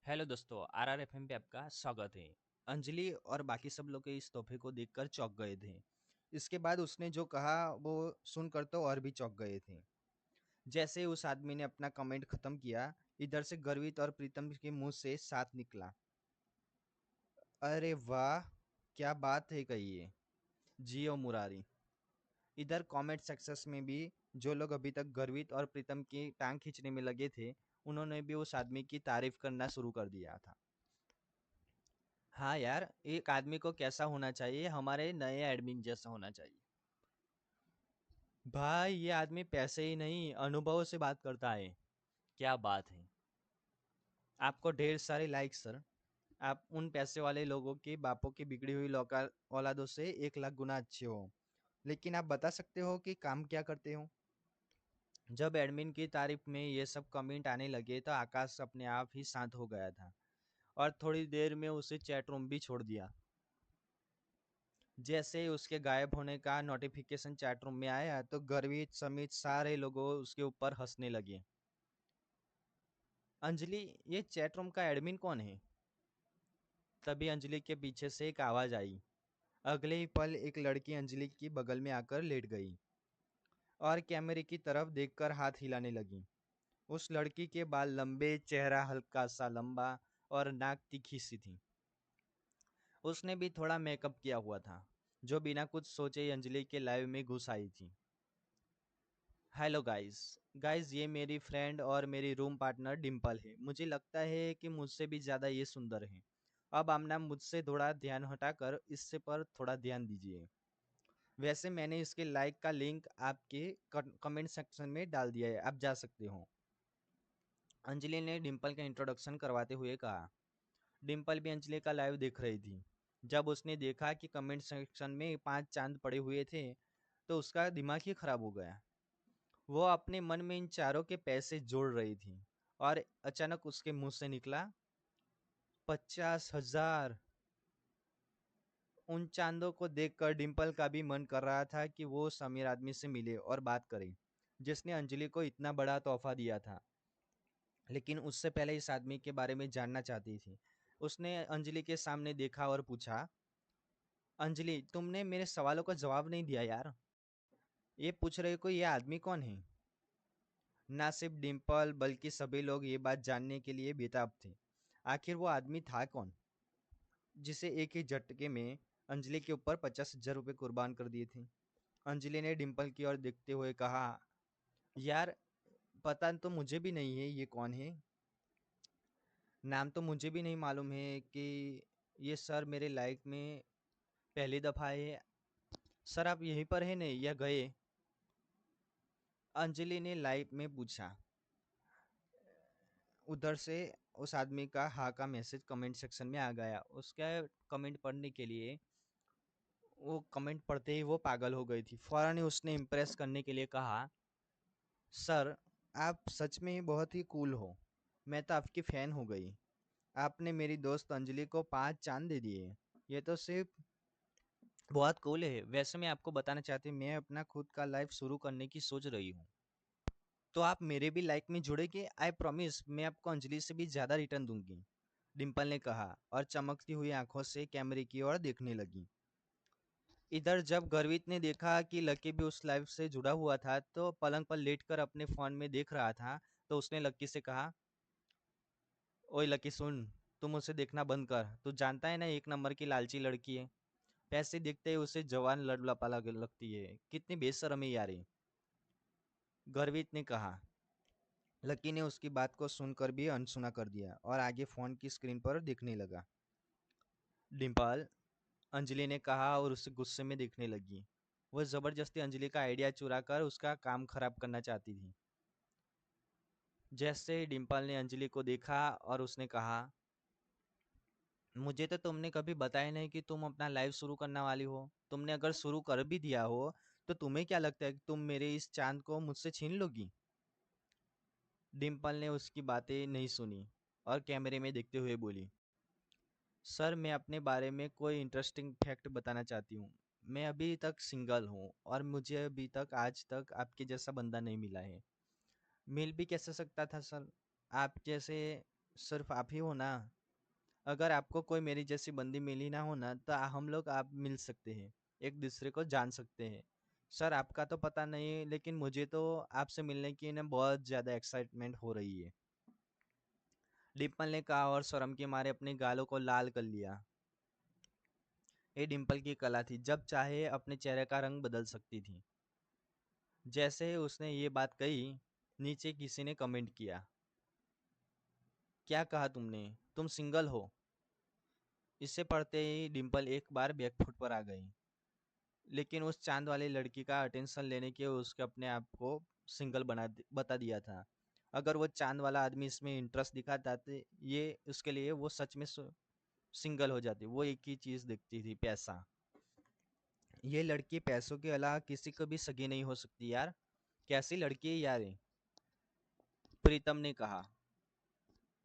Hello दोस्तों, आरआरएफएम पे आपका स्वागत है। अंजलि और बाकी सब लोग के इस तोहफे को देखकर चौंक गए थे। इसके बाद उसने जो कहा वो सुनकर तो और भी चौंक गए थे। जैसे ही उस आदमी ने अपना कमेंट खत्म किया, इधर से गर्वित और प्रीतम के मुंह से साथ निकला, अरे वाह, क्या बात है कहिए, जियो मुरारी। इधर कमेंट सेक्शंस में भी जो लोग अभी तक गर्वित और प्रीतम की टांग खींचने में लगे थे, उन्होंने भी उस आदमी की तारीफ करना शुरू कर दिया था। हाँ यार, एक आदमी को कैसा होना चाहिए, हमारे नए एडमिन जैसा होना चाहिए। भाई ये आदमी पैसे ही नहीं अनुभवों से बात करता है। क्या बात है। आपको ढेर सारे लाइक सर। आप उन पैसे वाले लोगों के बापों की बिगड़ी हुई लौका औलादों से 1 लाख गुना अच्छे हो। लेकिन आप बता सकते हो कि काम क्या करते हो? जब एडमिन की तारीफ में ये सब कमेंट आने लगे तो आकाश अपने आप ही शांत हो गया था और थोड़ी देर में उसे चैट रूम भी छोड़ दिया। जैसे ही उसके गायब होने का नोटिफिकेशन चैट रूम में आया तो गर्वित समित सारे लोगों उसके ऊपर हंसने लगे। अंजलि, ये चैट रूम का एडमिन कौन है? तभी अंजलि के पीछे से एक आवाज आई। अगले ही पल एक लड़की अंजलि की बगल में आकर लेट गई और कैमरे की तरफ देखकर हाथ हिलाने लगी। उस लड़की के बाल लंबे, चेहरा हल्का सा लंबा और नाक तीखी सी थी। उसने भी थोड़ा मेकअप किया हुआ था, जो बिना कुछ सोचे ही अंजलि के लाइव में घुस आई थी। Hello guys. गाइस, ये मेरी फ्रेंड और मेरी रूम पार्टनर डिम्पल है। मुझे लगता है कि मुझसे भी ज़्यादा ये सुंदर है। अब आमना मुझसे थोड़ा ध्यान हटाकर इससे पर थोड़ा ध्यान दीजिए। वैसे मैंने इसके लाइक का लिंक आपके कमेंट सेक्शन में डाल दिया है, आप जा सकते हो। अंजलि ने डिम्पल का इंट्रोडक्शन करवाते हुए कहा। डिम्पल भी अंजलि का लाइव देख रही थी। जब उसने देखा कि कमेंट सेक्शन में 5 चांद पड़े हुए थे तो उसका दिमाग ही खराब हो गया। वो अपने मन में इन चारों के पैसे जोड़ रही थी और अचानक उसके मुंह से निकला, 50,000। उन चांदों को देखकर डिम्पल का भी मन कर रहा था कि वो उस अमीर आदमी से मिले और बात करे जिसने अंजलि को इतना बड़ा तोहफा दिया था। लेकिन उससे पहले इस आदमी के बारे में जानना चाहती थी। उसने अंजलि के सामने देखा और पूछा, अंजलि, तुमने मेरे सवालों का जवाब नहीं दिया यार। ये पूछ रहे को ये आदमी कौन है? ना सिर्फ डिम्पल बल्कि सभी लोग ये बात जानने के लिए बेताब थे। आखिर वो आदमी था कौन जिसे एक ही झटके में अंजलि के ऊपर 50,000 रुपये कुर्बान कर दिए थे? अंजलि ने डिम्पल की ओर देखते हुए कहा, यार, पता तो मुझे भी नहीं है ये कौन है। नाम तो मुझे भी नहीं मालूम है कि ये सर मेरे लाइफ में पहली दफा है। सर आप यहीं पर है नहीं या गए? अंजलि ने लाइव में पूछा। उधर से उस आदमी का हाँ का मैसेज कमेंट सेक्शन में आ गया। उसका कमेंट पढ़ने के लिए वो कमेंट पढ़ते ही वो पागल हो गई थी। फौरन ही उसने इम्प्रेस करने के लिए कहा, सर आप सच में ही बहुत ही कूल हो। मैं तो आपकी फ़ैन हो गई। आपने मेरी दोस्त अंजलि को 5 चांद दे दिए। ये तो सिर्फ बहुत कूल है। वैसे मैं आपको बताना चाहती हूँ, मैं अपना खुद का लाइफ शुरू करने की सोच रही हूँ। तो आप मेरे भी लाइक में जुड़ेंगे? आई प्रॉमिस मैं आपको अंजलि से भी ज़्यादा रिटर्न दूंगी, डिम्पल ने कहा और चमकती हुई आंखों से कैमरे की ओर देखने लगी। इधर जब गर्वित ने देखा कि लकी भी उस लाइव से जुड़ा हुआ था तो पलंग पर लेटकर अपने फोन में देख रहा था, तो उसने लकी से कहा, ओए लकी सुन, तुम उसे देखना बंद कर। तू जानता है ना, 1 नंबर की लालची लड़की है। पैसे दिखते ही उसे जवान लड़लपा लगती है। कितनी बेशर्म है यार ये, गर्वित ने कहा। लकी ने उसकी बात को सुनकर भी अनसुना कर दिया और आगे फोन की स्क्रीन पर देखने लगा। डिम्पल, अंजलि ने कहा और उसे गुस्से में देखने लगी। वह जबरदस्ती अंजलि का आइडिया चुरा कर उसका काम खराब करना चाहती थी। जैसे डिम्पल ने अंजलि को देखा और उसने कहा, मुझे तो तुमने कभी बताया नहीं कि तुम अपना लाइव शुरू करने वाली हो। तुमने अगर शुरू कर भी दिया हो तो तुम्हें क्या लगता है कि तुम मेरे इस चांद को मुझसे छीन लोगी? डिम्पल ने उसकी बातें नहीं सुनी और कैमरे में देखते हुए बोली, सर मैं अपने बारे में कोई इंटरेस्टिंग फैक्ट बताना चाहती हूँ। मैं अभी तक सिंगल हूँ और मुझे अभी तक आज तक आपके जैसा बंदा नहीं मिला है। मिल भी कैसे सकता था सर? आप जैसे सिर्फ आप ही हो ना। अगर आपको कोई मेरी जैसी बंदी मिली ना हो ना तो हम लोग आप मिल सकते हैं, एक दूसरे को जान सकते हैं। सर आपका तो पता नहीं, लेकिन मुझे तो आपसे मिलने की ना बहुत ज़्यादा एक्साइटमेंट हो रही है। डिम्पल ने कहा और शर्म के मारे अपने गालों को लाल कर लिया। ये डिम्पल की कला थी, जब चाहे अपने चेहरे का रंग बदल सकती थी। जैसे ही उसने ये बात कही, नीचे किसी ने कमेंट किया, क्या कहा तुमने, तुम सिंगल हो? इसे पढ़ते ही डिम्पल एक बार बैकफुट पर आ गई। लेकिन उस चांद वाली लड़की का अटेंशन लेने के उसके अपने आप को सिंगल बता दिया था। अगर वो चांद वाला आदमी इसमें इंटरेस्ट दिखाता तो ये उसके लिए वो सच में सिंगल हो जाती। वो एक ही चीज देखती थी, पैसा। ये लड़की पैसों के अलावा किसी को भी सगी नहीं हो सकती यार। कैसी लड़की है यार ये? प्रीतम ने कहा।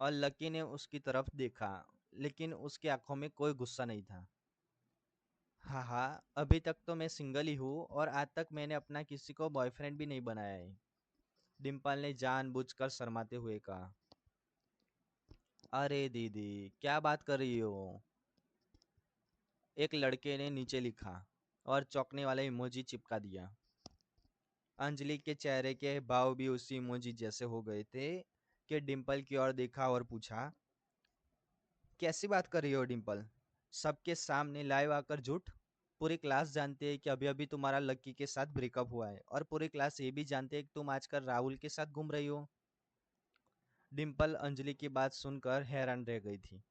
और लकी ने उसकी तरफ देखा, लेकिन उसकी आंखों में कोई गुस्सा नहीं था। हाँ हाँ, अभी तक तो मैं सिंगल ही हूँ और आज तक मैंने अपना किसी को बॉयफ्रेंड भी नहीं बनाया है। डिम्पल ने जानबूझकर शर्माते हुए कहा। अरे दीदी, क्या बात कर रही हो? एक लड़के ने नीचे लिखा और चौंकने वाला इमोजी चिपका दिया। अंजलि के चेहरे के भाव भी उसी इमोजी जैसे हो गए थे कि डिम्पल की ओर देखा और पूछा, कैसी बात कर रही हो डिम्पल? सबके सामने लाइव आकर झूठ? पूरी क्लास जानती है कि अभी अभी तुम्हारा लक्की के साथ ब्रेकअप हुआ है, और पूरी क्लास ये भी जानती है कि तुम आजकल राहुल के साथ घूम रही हो। डिम्पल अंजलि की बात सुनकर हैरान रह गई थी।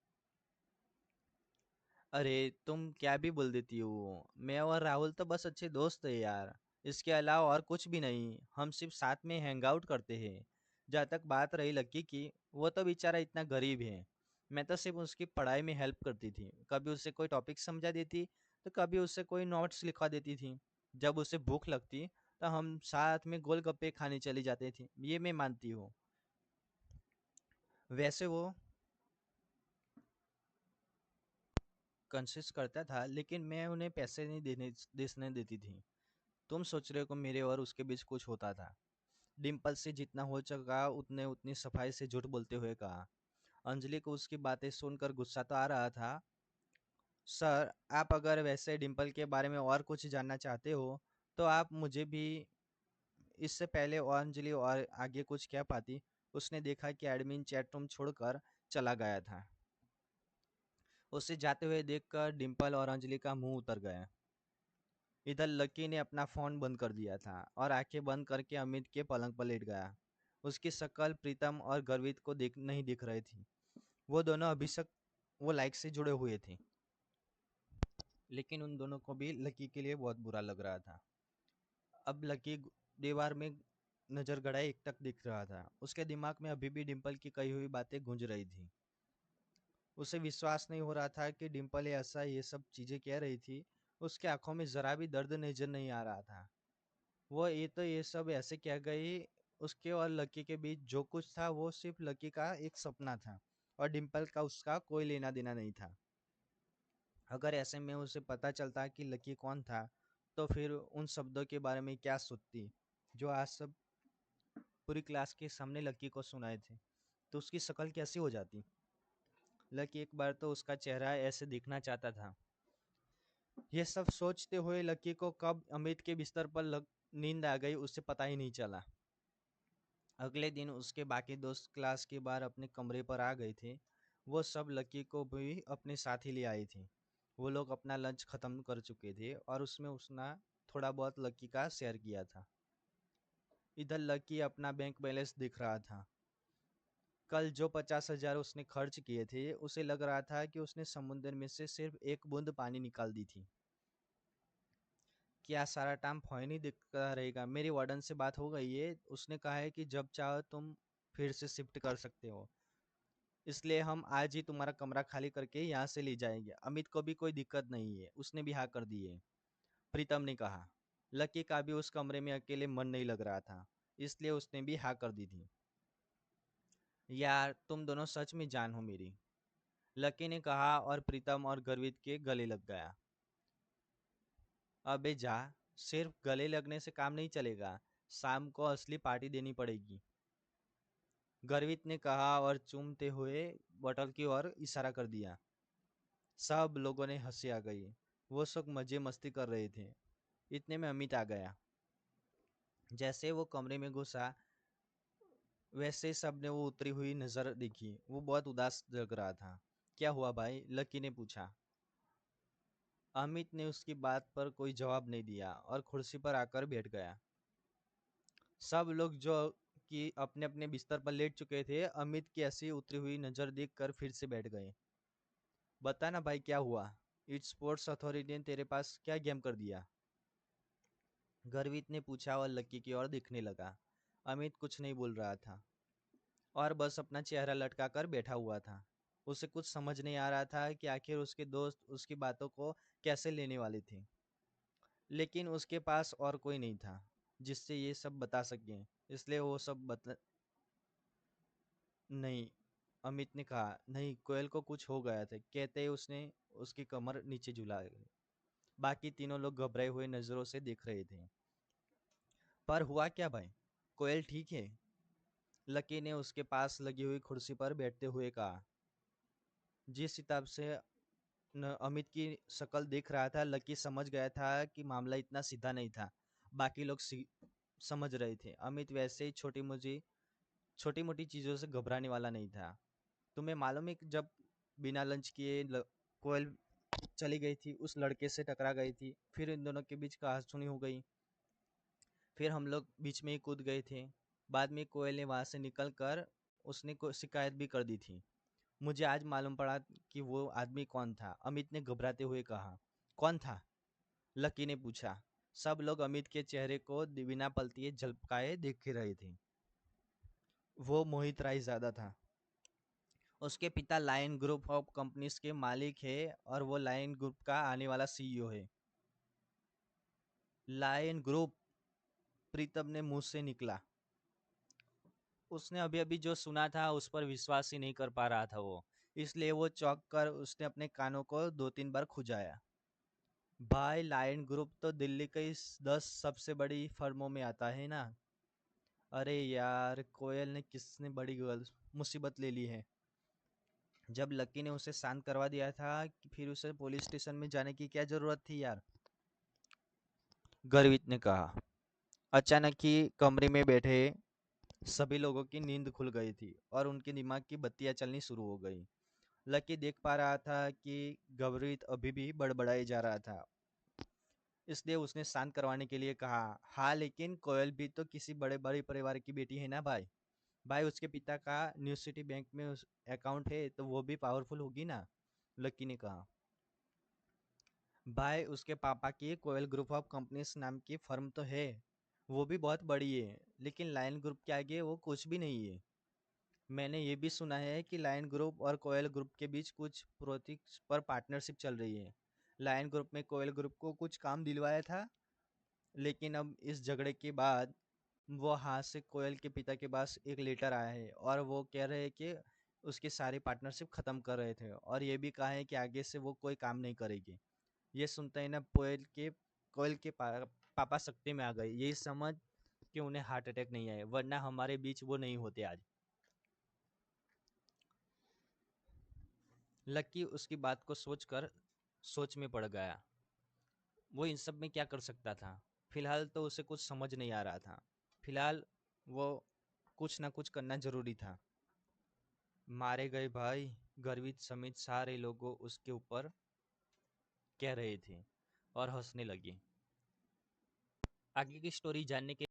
अरे तुम क्या भी बोल देती हो, मैं और राहुल तो बस अच्छे दोस्त है यार। इसके अलावा और कुछ भी नहीं, हम सिर्फ साथ में हैंग आउट करते हैं। जहाँ तक बात रही लक्की की, वो तो बेचारा इतना गरीब है। मैं तो सिर्फ उसकी पढ़ाई में हेल्प करती थी, कभी उसे कोई टॉपिक समझा देती तो कभी उसे कोई नोट्स लिखवा देती थी। जब उसे भूख लगती तो हम साथ में गोलगप्पे खाने चली जाते थे, ये मैं मानती हूँ। वैसे वो कंसिस्ट करता था, लेकिन मैं उन्हें पैसे नहीं देने देती थी। तुम सोच रहे हो कि मेरे और उसके बीच कुछ होता था? डिम्पल से जितना हो सका उतने उतनी सफाई से झूठ बोलते हुए कहा। अंजलि को उसकी बातें सुनकर गुस्सा तो आ रहा था। सर, आप अगर वैसे डिम्पल के बारे में और कुछ जानना चाहते हो तो आप मुझे भी। इससे पहले और अंजलि और आगे कुछ कह पाती, उसने देखा कि एडमिन चैट रूम छोड़कर चला गया था। उसे जाते हुए देखकर डिम्पल और अंजलि का मुंह उतर गया। इधर लकी ने अपना फोन बंद कर दिया था और आंखें बंद करके अमित के पलंग पर लेट गया। उसकी शक्ल प्रीतम और गर्वित को देख नहीं दिख रही थी। वो दोनों अभिषेक वो लाइक से जुड़े हुए थे, लेकिन उन दोनों को भी लकी के लिए बहुत बुरा लग रहा था। अब लकी दीवार में नजर गड़ाए एक तक दिख रहा था। उसके दिमाग में अभी भी डिम्पल की कही हुई बातें गूंज रही थी। उसे विश्वास नहीं हो रहा था कि डिम्पल ऐसा ये सब चीजें कह रही थी। उसके आंखों में जरा भी दर्द नजर नहीं आ रहा था। वो ये सब ऐसे कह गई। उसके और लकी के बीच जो कुछ था वो सिर्फ लकी का एक सपना था, और डिम्पल का उसका कोई लेना देना नहीं था। अगर ऐसे में उसे पता चलता कि लकी कौन था, तो फिर उन शब्दों के बारे में क्या सोचती जो आज सब पूरी क्लास के सामने लकी को सुनाए थे, तो उसकी शक्ल कैसी हो जाती। लकी एक बार तो उसका चेहरा ऐसे दिखना चाहता था। ये सब सोचते हुए लकी को कब अमित के बिस्तर पर नींद आ गई उसे पता ही नहीं चला। अगले दिन उसके बाकी दोस्त क्लास के बाहर अपने कमरे पर आ गए थे। वो सब लकी को भी अपने साथ ही ले आई थी। वो लोग अपना लंच खत्म कर चुके थे और उसमें उसने थोड़ा बहुत लकी का शेयर किया था। इधर लकी अपना बैंक बैलेंस दिख रहा था। कल जो 50,000 उसने खर्च किए थे, उसे लग रहा था कि उसने समुद्र में से सिर्फ एक बूंद पानी निकाल दी थी। क्या सारा टाइम फोन ही दिखता रहेगा? मेरी वार्डन से बात हो गई है, उसने कहा है कि जब चाहो तुम फिर से शिफ्ट कर सकते हो। इसलिए हम आज ही तुम्हारा कमरा खाली करके यहाँ से ले जाएंगे। अमित को भी कोई दिक्कत नहीं है, उसने भी हाँ कर दी है। प्रीतम ने कहा। लकी का भी उस कमरे में अकेले मन नहीं लग रहा था, इसलिए उसने भी हाँ कर दी थी। यार तुम दोनों सच में जान हो मेरी, लकी ने कहा और प्रीतम और गर्वित के गले लग गया। अबे जा, सिर्फ गले लगने से काम नहीं चलेगा, शाम को असली पार्टी देनी पड़ेगी। गर्वित ने कहा और चूमते हुए बोतल की ओर इशारा कर दिया। सब लोगों ने हंसी आ गई। वो सब मजे मस्ती कर रहे थे। इतने में अमित आ गया। जैसे वो कमरे में घुसा वैसे सबने वो उतरी हुई नजर देखी। वो बहुत उदास लग रहा था। क्या हुआ भाई? लकी ने पूछा। अमित ने उसकी बात पर कोई जवाब नहीं दिया और कुर्सी पर आकर बैठ गया। सब लोग जो कि अपने अपने बिस्तर पर लेट चुके थे अमित की ऐसी उतरी हुई नजर देखकर फिर से बैठ गए। बता ना भाई क्या हुआ? इट्स स्पोर्ट्स अथॉरिटी ने तेरे पास क्या गेम कर दिया? गर्वित ने पूछा और लक्की की ओर देखने लगा। अमित कुछ नहीं बोल रहा था और बस अपना चेहरा लटका कर बैठा हुआ था। उसे कुछ समझ नहीं आ रहा था कि आखिर उसके दोस्त उसकी बातों को कैसे लेने वाले थे। लेकिन उसके पास और कोई नहीं था जिससे ये सब बता सके, इसलिए वो सब बता। नहीं, अमित ने कहा। नहीं, कोयल को कुछ हो गया था कहते ही उसने उसकी कमर नीचे झुला ली। बाकी तीनों लोग घबराए हुए नजरों से देख रहे थे। पर हुआ क्या भाई? कोयल ठीक है? लकी ने उसके पास लगी हुई कुर्सी पर बैठते हुए कहा। जिस हिसाब से अमित की शक्ल देख रहा था लकी समझ गया था कि मामला इतना सीधा नहीं था। बाकी लोग समझ रहे थे। अमित वैसे ही छोटी मोटी चीजों से घबराने वाला नहीं था। तुम्हें मालूम है कि जब बिना लंच किए कोयल चली गई थी, उस लड़के से टकरा गई थी, फिर इन दोनों के बीच कहासुनी हो गई, फिर हम लोग बीच में ही कूद गए थे। बाद में कोयल ने वहां से निकल कर उसने को शिकायत भी कर दी थी। मुझे आज मालूम पड़ा कि वो आदमी कौन था। अमित ने घबराते हुए कहा। कौन था? लकी ने पूछा। सब लोग अमित के चेहरे को बिना पलटिए झपकाए देख रहे थे। वो मोहित रायजादा था। उसके पिता लायन ग्रुप ऑफ कंपनीज के मालिक है और वो लायन ग्रुप का आने वाला सीईओ है। Lion group? प्रीतम ने मुंह से निकला। उसने अभी अभी जो सुना था उस पर विश्वास ही नहीं कर पा रहा था वो। इसलिए वो चौंक कर उसने अपने कानों को 2-3 बार खुजाया। भाई, लायन ग्रुप तो दिल्ली के इस 10 सबसे बड़ी फर्मों में आता है ना। अरे यार, कोयल ने किसने बड़ी मुसीबत ले ली है। जब लकी ने उसे शांत करवा दिया था कि फिर उसे पुलिस स्टेशन में जाने की क्या जरूरत थी यार? गर्वित ने कहा। अचानक ही कमरे में बैठे सभी लोगों की नींद खुल गई थी और उनके दिमाग की बत्तियां चलनी शुरू हो गई। लकी देख पा रहा था कि गर्वित अभी भी बड़बड़ाए जा रहा था। इसलिए उसने शांत करवाने के लिए कहा। हाँ, लेकिन कोयल भी तो किसी बड़े बड़े परिवार की बेटी है ना भाई। भाई, उसके पिता का न्यू सिटी बैंक में अकाउंट है तो वो भी पावरफुल होगी ना। लकी ने कहा। भाई, उसके पापा की कोयल ग्रुप ऑफ कंपनीज नाम की फर्म तो है। वो भी बहुत बड़ी है, लेकिन लायन ग्रुप के आगे वो कुछ भी नहीं है। मैंने ये भी सुना है कि लायन ग्रुप और कोयल ग्रुप के बीच कुछ प्रोजेक्ट्स पर पार्टनरशिप चल रही है। लायन ग्रुप में कोयल ग्रुप को कुछ काम दिलवाया था, लेकिन अब इस झगड़े के बाद वो हाथ से कोयल के पिता के पास एक लेटर आया है और वो कह रहे हैं कि उसकी सारी पार्टनरशिप खत्म कर रहे थे और ये भी कहा है कि आगे से वो कोई काम नहीं करेगी। ये सुनते ही ना कोयल के पापा सकते में आ गए। यही समझ कि उन्हें हार्ट अटैक नहीं आए, वरना हमारे बीच वो नहीं होते आज। लक्की उसकी बात को सोचकर सोच में पड़ गया। वो इन सब में क्या कर सकता था? फिलहाल तो उसे कुछ समझ नहीं आ रहा था। फिलहाल वो कुछ ना कुछ करना जरूरी था। मारे गए भाई, गर्वित समेत सारे लोगों उसके ऊपर कह रहे थे और हंसने लगे। आगे की स्टोरी जानने के